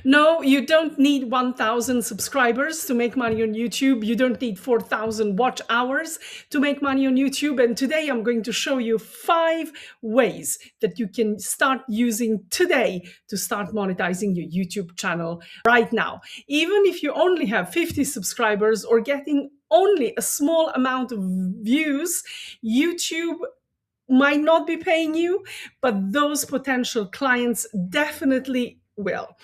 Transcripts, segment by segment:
No, you don't need 1,000 subscribers to make money on YouTube. You don't need 4,000 watch hours to make money on YouTube. And today I'm going to show you 5 ways that you can start using today to start monetizing your YouTube channel right now. Even if you only have 50 subscribers or getting only a small amount of views, YouTube might not be paying you, but those potential clients definitely will.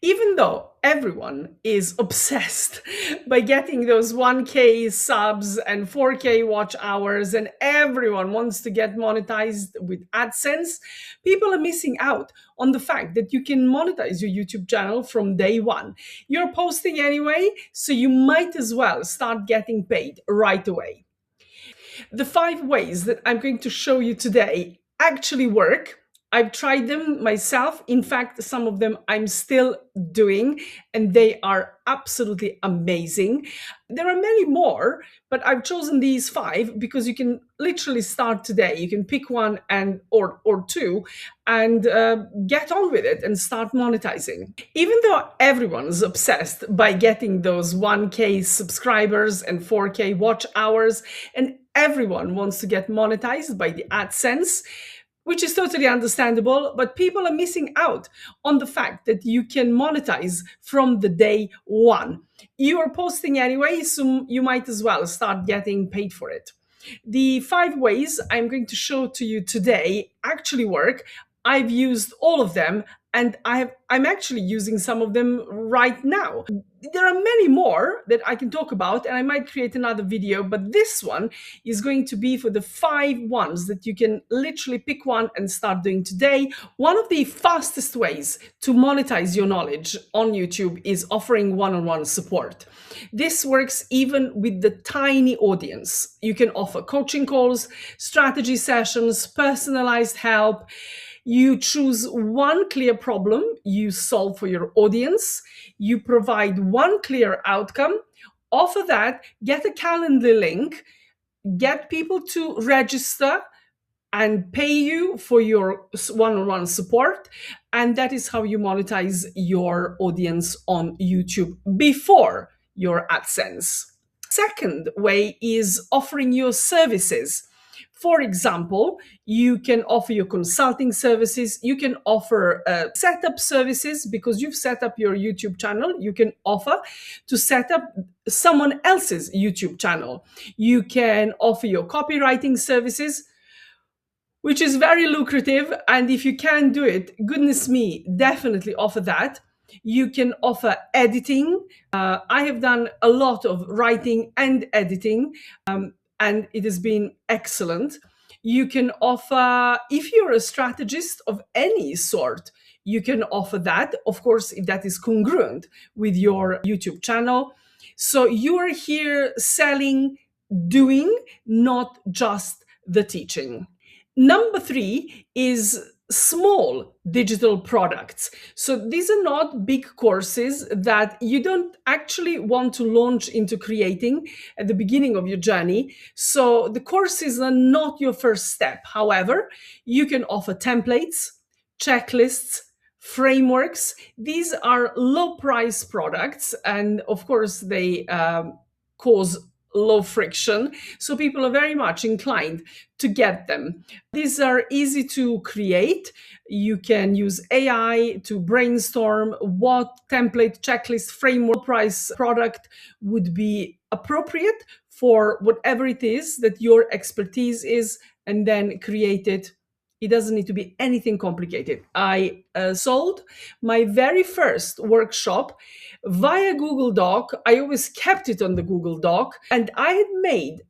Even though everyone is obsessed by getting those 1K subs and 4K watch hours, and everyone wants to get monetized with AdSense, people are missing out on the fact that you can monetize your YouTube channel from day one. You're posting anyway, so you might as well start getting paid right away. The 5 ways that I'm going to show you today actually work. I've tried them myself. In fact, some of them I'm still doing, and they are absolutely amazing. There are many more, but I've chosen these 5 because you can literally start today. You can pick one and or two and get on with it and start monetizing. Even though everyone's obsessed by getting those 1K subscribers and 4K watch hours, and everyone wants to get monetized by the AdSense, which is totally understandable, but people are missing out on the fact that you can monetize from the day one. You are posting anyway, so you might as well start getting paid for it. The 5 ways I'm going to show to you today actually work. I've used all of them, and I'm actually using some of them right now. There are many more that I can talk about, and I might create another video, but this one is going to be for the 5 ones that you can literally pick one and start doing today. One of the fastest ways to monetize your knowledge on YouTube is offering one-on-one support. This works even with the tiny audience. You can offer coaching calls, strategy sessions, personalized help. You choose one clear problem you solve for your audience. You provide one clear outcome. Offer that, get a calendar link, get people to register and pay you for your one-on-one support. And that is how you monetize your audience on YouTube before your AdSense. Second way is offering your services. For example, you can offer your consulting services. You can offer setup services because you've set up your YouTube channel. You can offer to set up someone else's YouTube channel. You can offer your copywriting services, which is very lucrative. And if you can do it, goodness me, definitely offer that. You can offer editing. I have done a lot of writing and editing, and it has been excellent. You can offer, if you're a strategist of any sort, you can offer that, of course, if that is congruent with your YouTube channel. So you are here selling, doing, not just the teaching. Number 3 is small digital products. So these are not big courses that you don't actually want to launch into creating at the beginning of your journey. So the courses are not your first step. However, you can offer templates, checklists, frameworks. These are low price products, and of course they cause low friction, so people are very much inclined to get them. These are easy to create. You can use AI to brainstorm what template, checklist, framework, price product would be appropriate for whatever it is that your expertise is, and then create it. It doesn't need to be anything complicated. I sold my very first workshop via Google Doc. I always kept it on the Google Doc, and I had made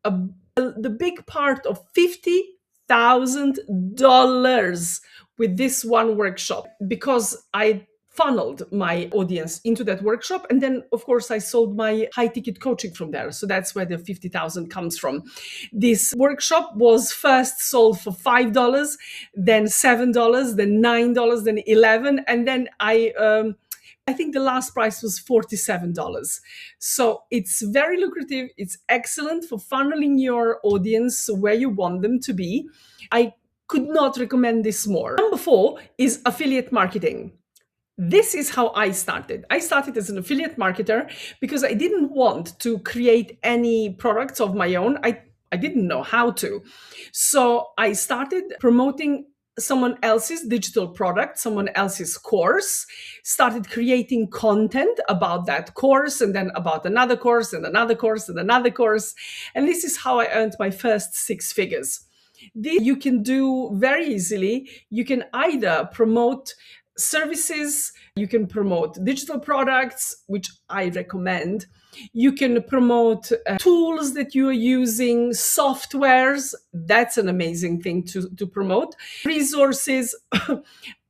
the big part of $50,000 with this one workshop because I funneled my audience into that workshop. And then, of course, I sold my high ticket coaching from there. So that's where the 50,000 comes from. This workshop was first sold for $5, then $7, then $9, then $11. And then I think the last price was $47. So it's very lucrative. It's excellent for funneling your audience where you want them to be. I could not recommend this more. Number 4 is affiliate marketing. This is how I started. I started as an affiliate marketer because I didn't want to create any products of my own. I didn't know how to. So I started promoting someone else's digital product, someone else's course, started creating content about that course, and then about another course and another course and another course. And this is how I earned my first 6 figures. This you can do very easily. You can either promote services, you can promote digital products, which I recommend. You can promote tools that you are using, softwares. That's an amazing thing to promote. Resources.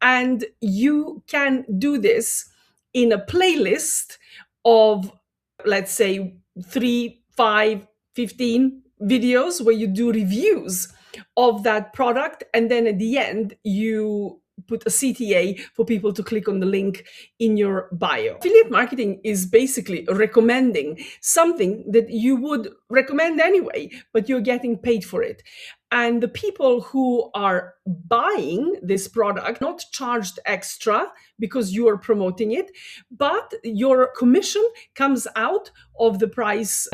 And you can do this in a playlist of, let's say, 3, 5, 15 videos where you do reviews of that product. And then at the end, you put a CTA for people to click on the link in your bio. Affiliate marketing is basically recommending something that you would recommend anyway, but you're getting paid for it. And the people who are buying this product not charged extra because you are promoting it, but your commission comes out of the price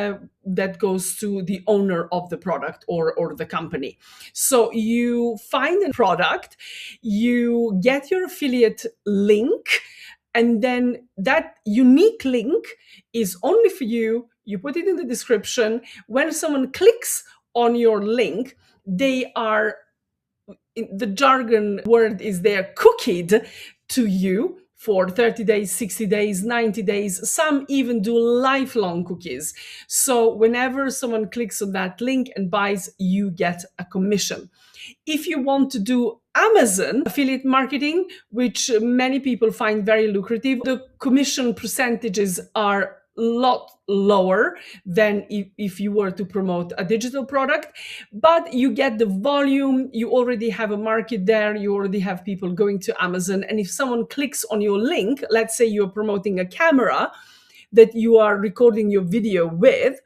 that goes to the owner of the product or the company. So you find a product, you get your affiliate link, and then that unique link is only for you. You put it in the description. When someone clicks on your link, they are, the jargon word is they're cookied to you for 30 days, 60 days, 90 days. Some even do lifelong cookies. So whenever someone clicks on that link and buys, you get a commission. If you want to do Amazon affiliate marketing, which many people find very lucrative, the commission percentages are a lot lower than if you were to promote a digital product, but you get the volume. You already have a market there. You already have people going to Amazon. And if someone clicks on your link, let's say you're promoting a camera that you are recording your video with,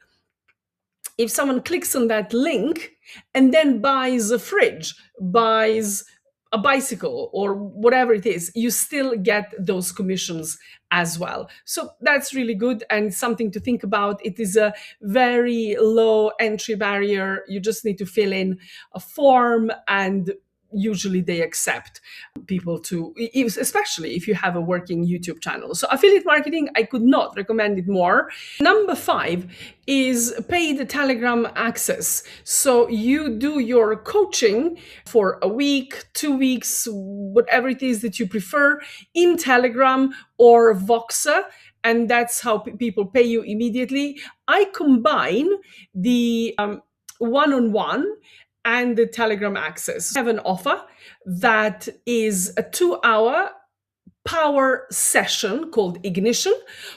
if someone clicks on that link and then buys a fridge, buys a bicycle, or whatever it is, you still get those commissions as well. So that's really good and something to think about. It is a very low entry barrier. You just need to fill in a form, and usually they accept people to, especially if you have a working YouTube channel. So affiliate marketing, I could not recommend it more. Number 5 is paid Telegram access. So you do your coaching for a week, 2 weeks, whatever it is that you prefer, in Telegram or Voxer, and that's how people pay you immediately. I combine the one-on-one and the Telegram access. I have an offer that is a 2-hour power session called Ignition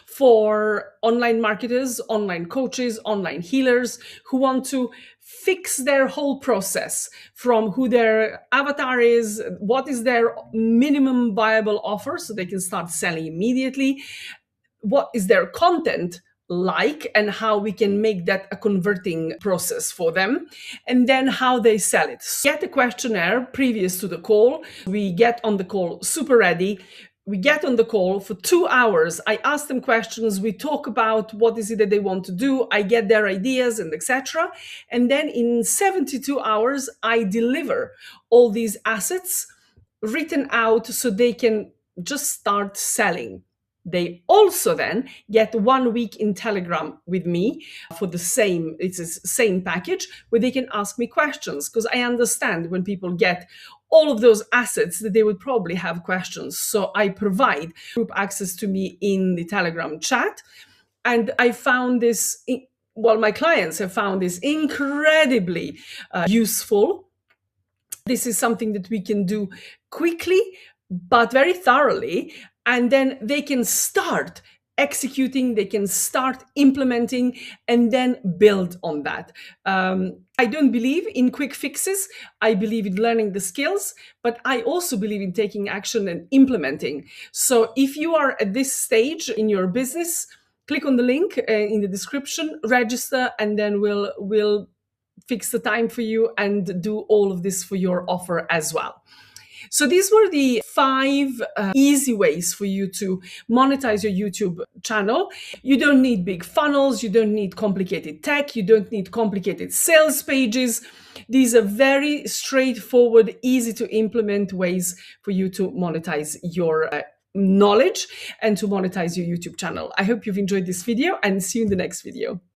for online marketers, online coaches, online healers who want to fix their whole process, from who their avatar is, what is their minimum viable offer so they can start selling immediately, what is their content like, and how we can make that a converting process for them, and then how they sell it. So get a questionnaire previous to the call. We get on the call super ready. We get on the call for 2 hours. I ask them questions. We talk about what is it that they want to do. I get their ideas and etc. And then in 72 hours, I deliver all these assets written out so they can just start selling. They also then get 1 week in Telegram with me for the same, it's the same package where they can ask me questions, because I understand when people get all of those assets that they would probably have questions. So I provide group access to me in the Telegram chat. And I found this, well, my clients have found this incredibly useful. This is something that we can do quickly, but very thoroughly. And then they can start executing, they can start implementing, and then build on that. I don't believe in quick fixes. I believe in learning the skills, but I also believe in taking action and implementing. So if you are at this stage in your business, click on the link in the description, register, and then we'll fix the time for you and do all of this for your offer as well. So these were the 5 easy ways for you to monetize your YouTube channel. You don't need big funnels, you don't need complicated tech, you don't need complicated sales pages. These are very straightforward, easy to implement ways for you to monetize your knowledge and to monetize your YouTube channel. I hope you've enjoyed this video, and see you in the next video.